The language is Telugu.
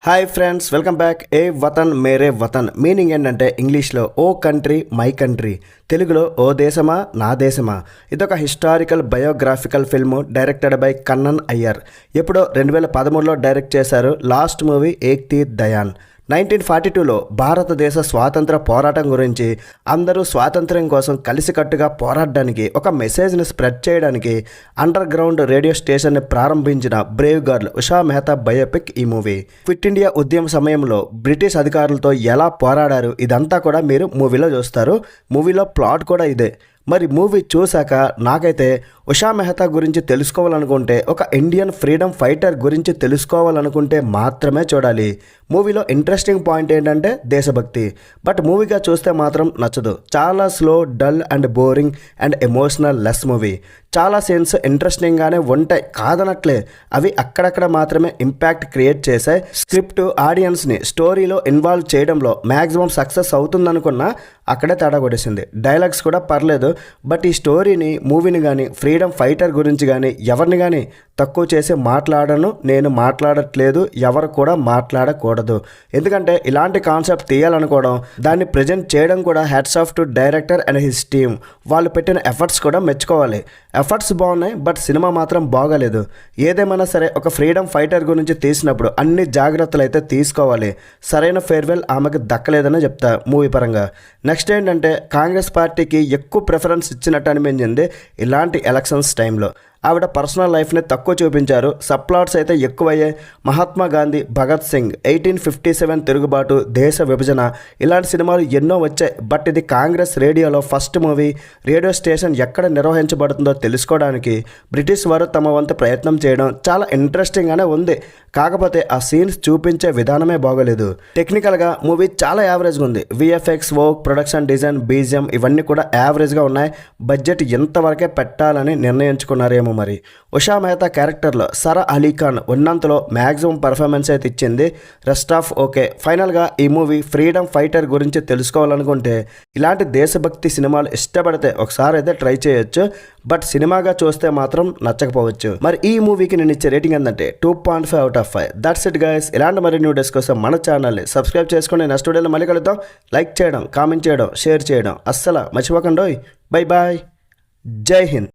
Hi friends, welcome back. ఏ వతన్ మేరే వతన్ మీనింగ్ ఏంటంటే ఇంగ్లీష్లో ఓ కంట్రీ మై కంట్రీ, తెలుగులో ఓ దేశమా నా దేశమా. ఇదొక historical biographical film directed by Kannan Iyer. ఎప్పుడో 2013లో డైరెక్ట్ చేశారు. లాస్ట్ మూవీ ఏక్ తీర్ దయాన్. 1942లో భారతదేశ స్వాతంత్ర పోరాటం గురించి, అందరూ స్వాతంత్ర్యం కోసం కలిసికట్టుగా పోరాడడానికి, ఒక మెసేజ్ని స్ప్రెడ్ చేయడానికి అండర్ గ్రౌండ్ రేడియో స్టేషన్ని ప్రారంభించిన Brave girl Usha Mehta biopic ఈ మూవీ. క్విట్ ఇండియా ఉద్యమ సమయంలో బ్రిటిష్ అధికారులతో ఎలా పోరాడారు ఇదంతా కూడా మీరు మూవీలో చూస్తారు. మూవీలో ప్లాట్ కూడా ఇదే. మరి మూవీ చూశాక నాకైతే ఉషా మెహతా గురించి తెలుసుకోవాలనుకుంటే, ఒక ఇండియన్ ఫ్రీడమ్ ఫైటర్ గురించి తెలుసుకోవాలనుకుంటే మాత్రమే చూడాలి. మూవీలో ఇంట్రెస్టింగ్ పాయింట్ ఏంటంటే దేశభక్తి. బట్ మూవీగా చూస్తే మాత్రం నచ్చదు. చాలా slow, dull and boring and emotional less movie. చాలా సీన్స్ ఇంట్రెస్టింగ్గానే ఉంటాయి, కాదనట్లే. అవి అక్కడక్కడ మాత్రమే ఇంపాక్ట్ క్రియేట్ చేశాయి. స్క్రిప్ట్ ఆడియన్స్ని స్టోరీలో ఇన్వాల్వ్ చేయడంలో మ్యాక్సిమం సక్సెస్ అవుతుందనుకున్నా అక్కడే తేడా కొట్టేసింది. డైలాగ్స్ కూడా పర్లేదు. బట్ ఈ స్టోరీని, మూవీని కానీ, ఫ్రీడమ్ ఫైటర్ గురించి కానీ ఎవరిని కానీ తక్కువ చేసి నేను మాట్లాడట్లేదు, ఎవరు కూడా మాట్లాడకూడదు. ఎందుకంటే ఇలాంటి కాన్సెప్ట్ తీయాలనుకోవడం, దాన్ని ప్రజెంట్ చేయడం కూడా hats off to director and his team. వాళ్ళు పెట్టిన ఎఫర్ట్స్ కూడా మెచ్చుకోవాలి. ఎఫర్ట్స్ బాగున్నాయి, బట్ సినిమా మాత్రం బాగాలేదు. ఏదేమైనా సరే, ఒక ఫ్రీడమ్ ఫైటర్ గురించి తీసినప్పుడు అన్ని జాగ్రత్తలు అయితే తీసుకోవాలి. సరైన ఫేర్వెల్ ఆమెకు దక్కలేదని చెప్తా మూవీ పరంగా. నెక్స్ట్ ఏంటంటే, కాంగ్రెస్ పార్టీకి ఎక్కువ ప్రిఫరెన్స్ ఇచ్చినట్టు అనిపించింది ఇలాంటి ఎలక్షన్స్ టైంలో. ఆవిడ పర్సనల్ లైఫ్ని తక్కువ చూపించారు. సబ్ప్లాట్స్ అయితే ఎక్కువయ్యాయి. మహాత్మా గాంధీ, భగత్ సింగ్, 1857 తిరుగుబాటు, దేశ విభజన, ఇలాంటి సినిమాలు ఎన్నో వచ్చాయి. బట్ ఇది కాంగ్రెస్ రేడియోలో ఫస్ట్ మూవీ. రేడియో స్టేషన్ ఎక్కడ నిర్వహించబడుతుందో తెలుసుకోవడానికి బ్రిటిష్ వారు తమ వంతు ప్రయత్నం చేయడం చాలా ఇంట్రెస్టింగ్గానే ఉంది. కాకపోతే ఆ సీన్స్ చూపించే విధానమే బాగోలేదు. టెక్నికల్గా మూవీ చాలా యావరేజ్గా ఉంది. VFX work, production design, BGM ఇవన్నీ కూడా యావరేజ్గా ఉన్నాయి. బడ్జెట్ ఎంతవరకే పెట్టాలని నిర్ణయించుకున్నారేమో మరి. ఉషా మెహతా క్యారెక్టర్లో సరా అలీ ఖాన్ ఉన్నంతలో మ్యాక్సిమం పర్ఫార్మెన్స్ అయితే ఇచ్చింది. Rest of okay. ఫైనల్గా ఈ మూవీ ఫ్రీడమ్ ఫైటర్ గురించి తెలుసుకోవాలనుకుంటే, ఇలాంటి దేశభక్తి సినిమాలు ఇష్టపడితే ఒకసారి అయితే ట్రై చేయొచ్చు. బట్ సినిమాగా చూస్తే మాత్రం నచ్చకపోవచ్చు. మరి ఈ మూవీకి నేను ఇచ్చే రేటింగ్ ఏంటంటే 2.5 out of 5. That's it guys. ఇలాంటి మరి న్యూ డేస్ కోసం మన ఛానల్ని సబ్స్క్రైబ్ చేసుకొని నెక్స్ట్ వీడియోలో మళ్ళీ కలుద్దాం. లైక్ చేయడం, కామెంట్ చేయడం, షేర్ చేయడం అస్సలు మర్చిపోకండి. Bye bye. జై హింద్.